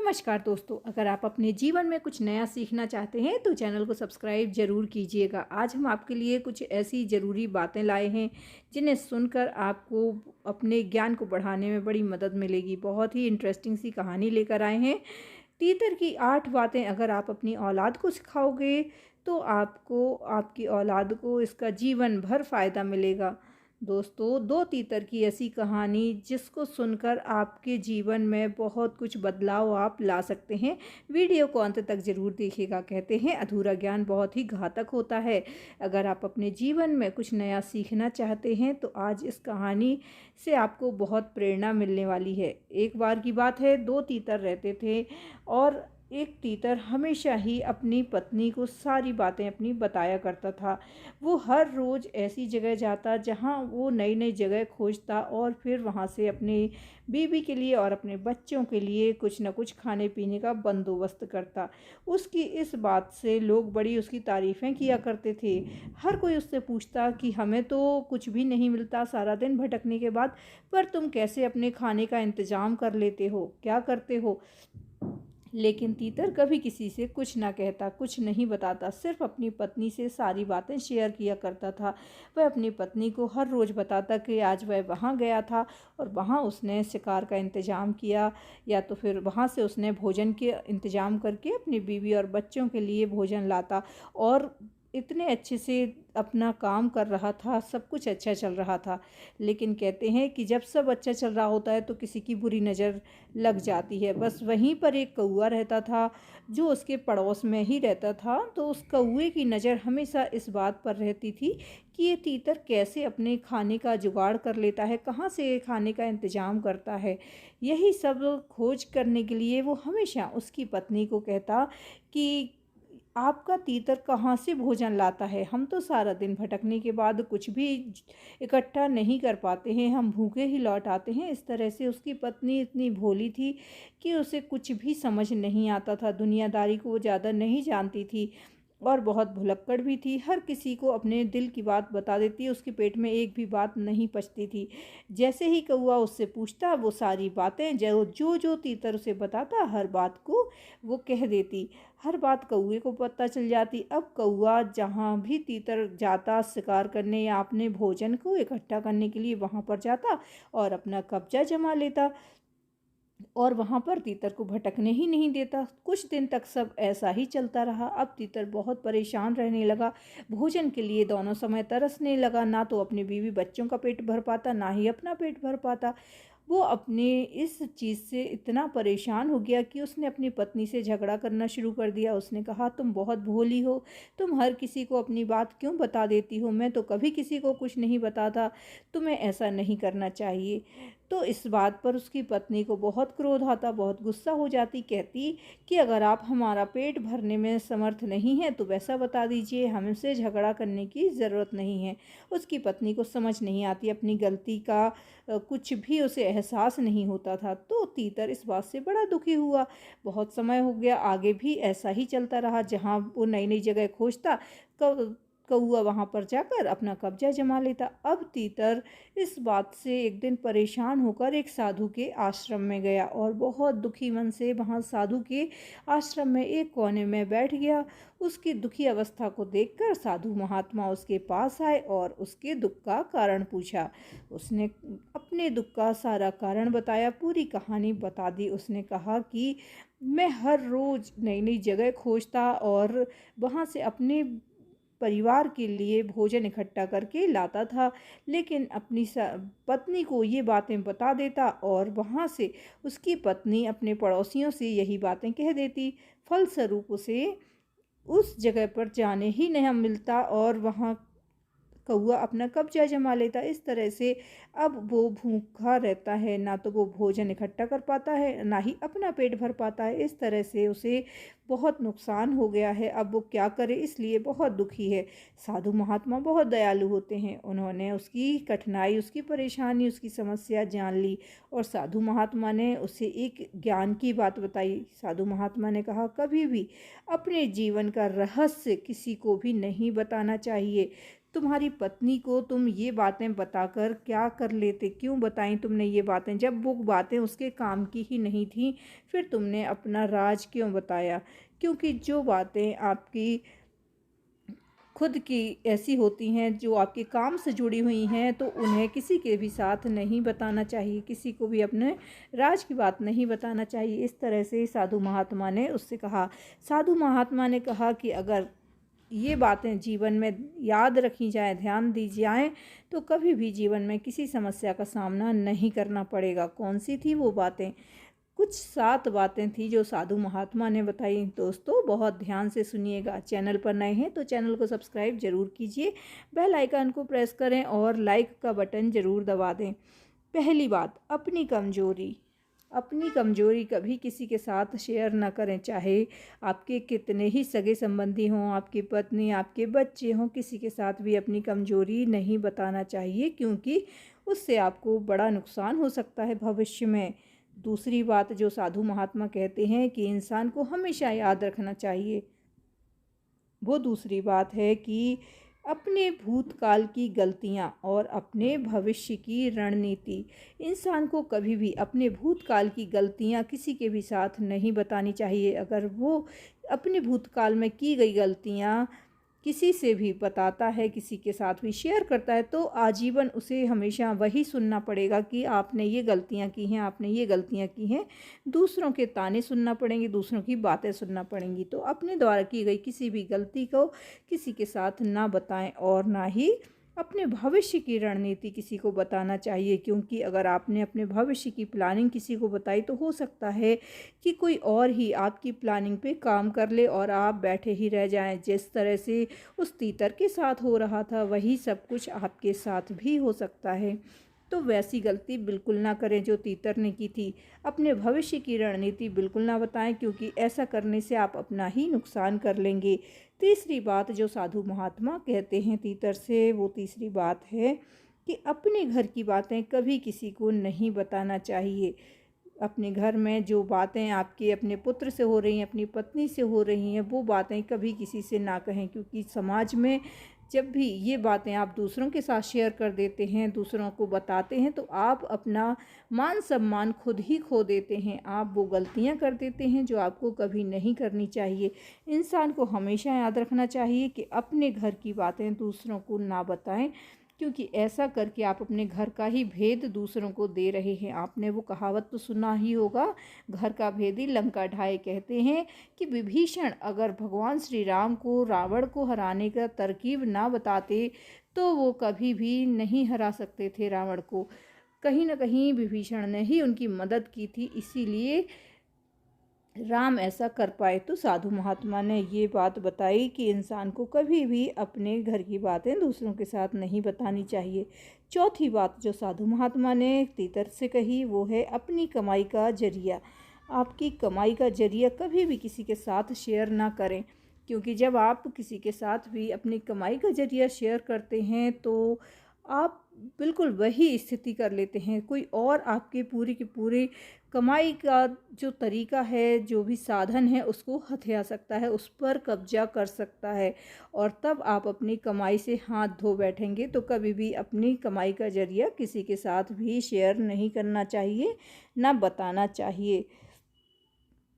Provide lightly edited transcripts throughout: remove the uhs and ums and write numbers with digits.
नमस्कार दोस्तों, अगर आप अपने जीवन में कुछ नया सीखना चाहते हैं तो चैनल को सब्सक्राइब ज़रूर कीजिएगा। आज हम आपके लिए कुछ ऐसी ज़रूरी बातें लाए हैं जिन्हें सुनकर आपको अपने ज्ञान को बढ़ाने में बड़ी मदद मिलेगी। बहुत ही इंटरेस्टिंग सी कहानी लेकर आए हैं। तीतर की 8 बातें अगर आप अपनी औलाद को सिखाओगे तो आपको आपकी औलाद को इसका जीवन भर फ़ायदा मिलेगा। दोस्तों, 2 तीतर की ऐसी कहानी जिसको सुनकर आपके जीवन में बहुत कुछ बदलाव आप ला सकते हैं। वीडियो को अंत तक ज़रूर देखिएगा। कहते हैं अधूरा ज्ञान बहुत ही घातक होता है। अगर आप अपने जीवन में कुछ नया सीखना चाहते हैं तो आज इस कहानी से आपको बहुत प्रेरणा मिलने वाली है। एक बार की बात है, 2 तीतर रहते थे और एक तीतर हमेशा ही अपनी पत्नी को सारी बातें अपनी बताया करता था। वो हर रोज़ ऐसी जगह जाता जहाँ वो नई नई जगह खोजता और फिर वहाँ से अपनी बीवी के लिए और अपने बच्चों के लिए कुछ न कुछ खाने पीने का बंदोबस्त करता। उसकी इस बात से लोग बड़ी उसकी तारीफ़ें किया करते थे। हर कोई उससे पूछता कि हमें तो कुछ भी नहीं मिलता सारा दिन भटकने के बाद, पर तुम कैसे अपने खाने का इंतज़ाम कर लेते हो, क्या करते हो? लेकिन तीतर कभी किसी से कुछ ना कहता, कुछ नहीं बताता, सिर्फ अपनी पत्नी से सारी बातें शेयर किया करता था। वह अपनी पत्नी को हर रोज़ बताता कि आज वह वहाँ गया था और वहाँ उसने शिकार का इंतज़ाम किया, या तो फिर वहाँ से उसने भोजन के इंतज़ाम करके अपनी बीवी और बच्चों के लिए भोजन लाता और इतने अच्छे से अपना काम कर रहा था, सब कुछ अच्छा चल रहा था। लेकिन कहते हैं कि जब सब अच्छा चल रहा होता है तो किसी की बुरी नज़र लग जाती है। बस वहीं पर एक कौवा रहता था जो उसके पड़ोस में ही रहता था, तो उस कौवे की नज़र हमेशा इस बात पर रहती थी कि ये तीतर कैसे अपने खाने का जुगाड़ कर लेता है, कहाँ से ये खाने का इंतज़ाम करता है। यही सब खोज करने के लिए वो हमेशा उसकी पत्नी को कहता कि आपका तीतर कहाँ से भोजन लाता है? हम तो सारा दिन भटकने के बाद कुछ भी इकट्ठा नहीं कर पाते हैं, हम भूखे ही लौट आते हैं। इस तरह से उसकी पत्नी इतनी भोली थी कि उसे कुछ भी समझ नहीं आता था, दुनियादारी को वो ज़्यादा नहीं जानती थी और बहुत भुलक्कड़ भी थी। हर किसी को अपने दिल की बात बता देती, उसके पेट में एक भी बात नहीं पचती थी। जैसे ही कौवा उससे पूछता, वो सारी बातें जो जो जो तीतर उसे बताता, हर बात को वो कह देती। हर बात कौवे को पता चल जाती। अब कौवा जहाँ भी तीतर जाता शिकार करने या अपने भोजन को इकट्ठा करने के लिए वहाँ पर जाता और अपना कब्जा जमा लेता और वहाँ पर तीतर को भटकने ही नहीं देता। कुछ दिन तक सब ऐसा ही चलता रहा। अब तीतर बहुत परेशान रहने लगा। भोजन के लिए दोनों समय तरसने लगा। ना तो अपनी बीवी बच्चों का पेट भर पाता, ना ही अपना पेट भर पाता। वो अपने इस चीज़ से इतना परेशान हो गया कि उसने अपनी पत्नी से झगड़ा करना शुरू कर दिया। उसने कहा, तुम बहुत भोली हो, तुम हर किसी को अपनी बात क्यों बता देती हो? मैं तो कभी किसी को कुछ नहीं बताता, तुम्हें ऐसा नहीं करना चाहिए। तो इस बात पर उसकी पत्नी को बहुत क्रोध आता, बहुत गुस्सा हो जाती। कहती कि अगर आप हमारा पेट भरने में समर्थ नहीं हैं तो वैसा बता दीजिए, हमसे झगड़ा करने की ज़रूरत नहीं है। उसकी पत्नी को समझ नहीं आती अपनी गलती का, कुछ भी उसे एहसास नहीं होता था। तो तीतर इस बात से बड़ा दुखी हुआ। बहुत समय हो गया, आगे भी ऐसा ही चलता रहा। जहाँ वो नई नई जगह खोजता, कौवा वहाँ पर जाकर अपना कब्जा जमा लेता। अब तीतर इस बात से एक दिन परेशान होकर एक साधु के आश्रम में गया और बहुत दुखी मन से वहाँ साधु के आश्रम में एक कोने में बैठ गया। उसकी दुखी अवस्था को देखकर साधु महात्मा उसके पास आए और उसके दुख का कारण पूछा। उसने अपने दुख का सारा कारण बताया, पूरी कहानी बता दी। उसने कहा कि मैं हर रोज़ नई नई जगह खोजता और वहाँ से अपने परिवार के लिए भोजन इकट्ठा करके लाता था, लेकिन अपनी पत्नी को ये बातें बता देता और वहाँ से उसकी पत्नी अपने पड़ोसियों से यही बातें कह देती। फलस्वरूप उसे उस जगह पर जाने ही नहीं मिलता और वहाँ कौवा अपना कब्जा जमा लेता। इस तरह से अब वो भूखा रहता है, ना तो वो भोजन इकट्ठा कर पाता है, ना ही अपना पेट भर पाता है। इस तरह से उसे बहुत नुकसान हो गया है। अब वो क्या करे, इसलिए बहुत दुखी है। साधु महात्मा बहुत दयालु होते हैं। उन्होंने उसकी कठिनाई, उसकी परेशानी, उसकी समस्या जान ली और साधु महात्मा ने उसे एक ज्ञान की बात बताई। साधु महात्मा ने कहा, कभी भी अपने जीवन का रहस्य किसी को भी नहीं बताना चाहिए। तुम्हारी पत्नी को तुम ये बातें बताकर क्या कर लेते, क्यों बताई तुमने ये बातें? जब वो बातें उसके काम की ही नहीं थी, फिर तुमने अपना राज क्यों बताया? क्योंकि जो बातें आपकी खुद की ऐसी होती हैं, जो आपके काम से जुड़ी हुई हैं, तो उन्हें किसी के भी साथ नहीं बताना चाहिए, किसी को भी अपने राज की बात नहीं बताना चाहिए। इस तरह से साधु महात्मा ने उससे कहा। साधु महात्मा ने कहा कि अगर ये बातें जीवन में याद रखी जाएँ, ध्यान दी जाएँ, तो कभी भी जीवन में किसी समस्या का सामना नहीं करना पड़ेगा। कौन सी थी वो बातें? कुछ 7 बातें थी जो साधु महात्मा ने बताई। दोस्तों बहुत ध्यान से सुनिएगा। चैनल पर नए हैं तो चैनल को सब्सक्राइब ज़रूर कीजिए, बेल आइकन को प्रेस करें और लाइक का बटन ज़रूर दबा दें। पहली बात, अपनी कमज़ोरी। अपनी कमज़ोरी कभी किसी के साथ शेयर ना करें, चाहे आपके कितने ही सगे संबंधी हों, आपकी पत्नी, आपके बच्चे हों, किसी के साथ भी अपनी कमज़ोरी नहीं बताना चाहिए, क्योंकि उससे आपको बड़ा नुकसान हो सकता है भविष्य में। दूसरी बात जो साधु महात्मा कहते हैं कि इंसान को हमेशा याद रखना चाहिए, वो दूसरी बात है कि अपने भूतकाल की गलतियां और अपने भविष्य की रणनीति। इंसान को कभी भी अपने भूतकाल की गलतियां किसी के भी साथ नहीं बतानी चाहिए। अगर वो अपने भूतकाल में की गई गलतियां किसी से भी बताता है, किसी के साथ भी शेयर करता है, तो आजीवन उसे हमेशा वही सुनना पड़ेगा कि आपने ये गलतियां की हैं, आपने ये गलतियां की हैं। दूसरों के ताने सुनना पड़ेंगे, दूसरों की बातें सुनना पड़ेंगी। तो अपने द्वारा की गई किसी भी गलती को किसी के साथ ना बताएं और ना ही अपने भविष्य की रणनीति किसी को बताना चाहिए, क्योंकि अगर आपने अपने भविष्य की प्लानिंग किसी को बताई तो हो सकता है कि कोई और ही आपकी प्लानिंग पे काम कर ले और आप बैठे ही रह जाएं। जिस तरह से उस तीतर के साथ हो रहा था, वही सब कुछ आपके साथ भी हो सकता है। तो वैसी गलती बिल्कुल ना करें जो तीतर ने की थी। अपने भविष्य की रणनीति बिल्कुल ना बताएं, क्योंकि ऐसा करने से आप अपना ही नुकसान कर लेंगे। तीसरी बात जो साधु महात्मा कहते हैं तीतर से, वो तीसरी बात है कि अपने घर की बातें कभी किसी को नहीं बताना चाहिए। अपने घर में जो बातें आपके अपने पुत्र से हो रही हैं, अपनी पत्नी से हो रही हैं, वो बातें कभी किसी से ना कहें, क्योंकि समाज में जब भी ये बातें आप दूसरों के साथ शेयर कर देते हैं, दूसरों को बताते हैं, तो आप अपना मान सम्मान खुद ही खो देते हैं। आप वो गलतियां कर देते हैं जो आपको कभी नहीं करनी चाहिए। इंसान को हमेशा याद रखना चाहिए कि अपने घर की बातें दूसरों को ना बताएं, क्योंकि ऐसा करके आप अपने घर का ही भेद दूसरों को दे रहे हैं। आपने वो कहावत तो सुना ही होगा, घर का भेदी लंका ढाए। कहते हैं कि विभीषण अगर भगवान श्री राम को रावण को हराने का तरकीब ना बताते तो वो कभी भी नहीं हरा सकते थे रावण को। कहीं ना कहीं विभीषण ने ही उनकी मदद की थी, इसीलिए राम ऐसा कर पाए। तो साधु महात्मा ने ये बात बताई कि इंसान को कभी भी अपने घर की बातें दूसरों के साथ नहीं बतानी चाहिए। चौथी बात जो साधु महात्मा ने तीतर से कही, वो है अपनी कमाई का जरिया। आपकी कमाई का जरिया कभी भी किसी के साथ शेयर ना करें, क्योंकि जब आप किसी के साथ भी अपनी कमाई का जरिया शेयर करते हैं तो आप बिल्कुल वही स्थिति कर लेते हैं। कोई और आपके पूरी की पूरी कमाई का जो तरीका है, जो भी साधन है, उसको हथिया सकता है, उस पर कब्जा कर सकता है, और तब आप अपनी कमाई से हाथ धो बैठेंगे। तो कभी भी अपनी कमाई का जरिया किसी के साथ भी शेयर नहीं करना चाहिए, ना बताना चाहिए।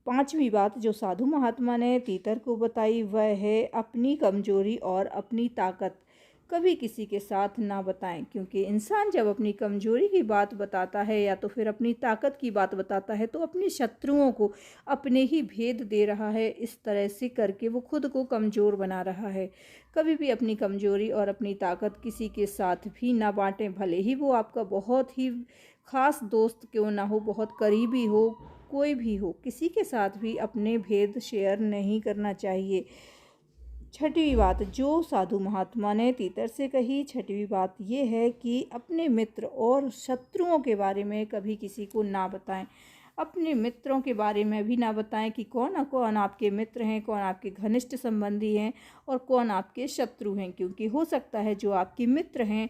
पांचवी बात जो साधु महात्मा ने तीतर को बताई, वह है अपनी कमजोरी और अपनी ताकत कभी किसी के साथ ना बताएं, क्योंकि इंसान जब अपनी कमजोरी की बात बताता है या तो फिर अपनी ताकत की बात बताता है, तो अपने शत्रुओं को अपने ही भेद दे रहा है। इस तरह से करके वो खुद को कमज़ोर बना रहा है। कभी भी अपनी कमजोरी और अपनी ताकत किसी के साथ भी ना बांटें, भले ही वो आपका बहुत ही खास दोस्त क्यों ना हो, बहुत करीबी हो, कोई भी हो, किसी के साथ भी अपने भेद शेयर नहीं करना चाहिए। छठवीं बात जो साधु महात्मा ने तीतर से कही, छठवीं बात ये है कि अपने मित्र और शत्रुओं के बारे में कभी किसी को ना बताएं। अपने मित्रों के बारे में भी ना बताएं कि कौन कौन आपके मित्र हैं, कौन आपके घनिष्ठ संबंधी हैं और कौन आपके शत्रु हैं, क्योंकि हो सकता है जो आपके मित्र हैं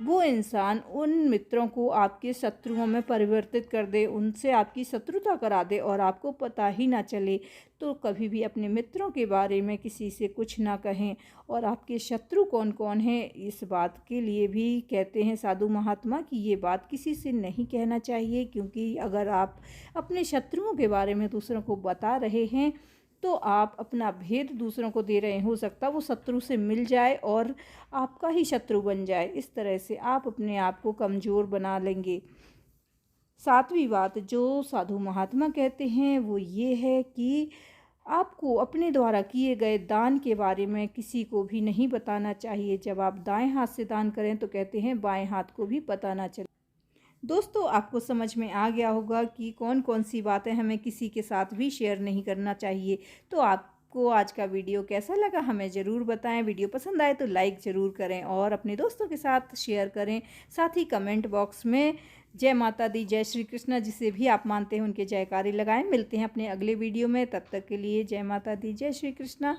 वो इंसान उन मित्रों को आपके शत्रुओं में परिवर्तित कर दे, उनसे आपकी शत्रुता करा दे और आपको पता ही ना चले। तो कभी भी अपने मित्रों के बारे में किसी से कुछ ना कहें। और आपके शत्रु कौन कौन हैं, इस बात के लिए भी कहते हैं साधु महात्मा कि ये बात किसी से नहीं कहना चाहिए, क्योंकि अगर आप अपने शत्रुओं के बारे में दूसरों को बता रहे हैं तो आप अपना भेद दूसरों को दे रहे हैं। हो सकता है वो शत्रु से मिल जाए और आपका ही शत्रु बन जाए। इस तरह से आप अपने आप को कमज़ोर बना लेंगे। सातवीं बात जो साधु महात्मा कहते हैं वो ये है कि आपको अपने द्वारा किए गए दान के बारे में किसी को भी नहीं बताना चाहिए। जब आप दाएं हाथ से दान करें तो कहते हैं बाएं हाथ को भी पता ना चले। दोस्तों, आपको समझ में आ गया होगा कि कौन कौन सी बातें हमें किसी के साथ भी शेयर नहीं करना चाहिए। तो आपको आज का वीडियो कैसा लगा हमें ज़रूर बताएं। वीडियो पसंद आए तो लाइक ज़रूर करें और अपने दोस्तों के साथ शेयर करें। साथ ही कमेंट बॉक्स में जय माता दी, जय श्री कृष्णा जिसे भी आप मानते हैं उनके जयकारे लगाएं। मिलते हैं अपने अगले वीडियो में, तब तक के लिए जय माता दी, जय श्री कृष्णा।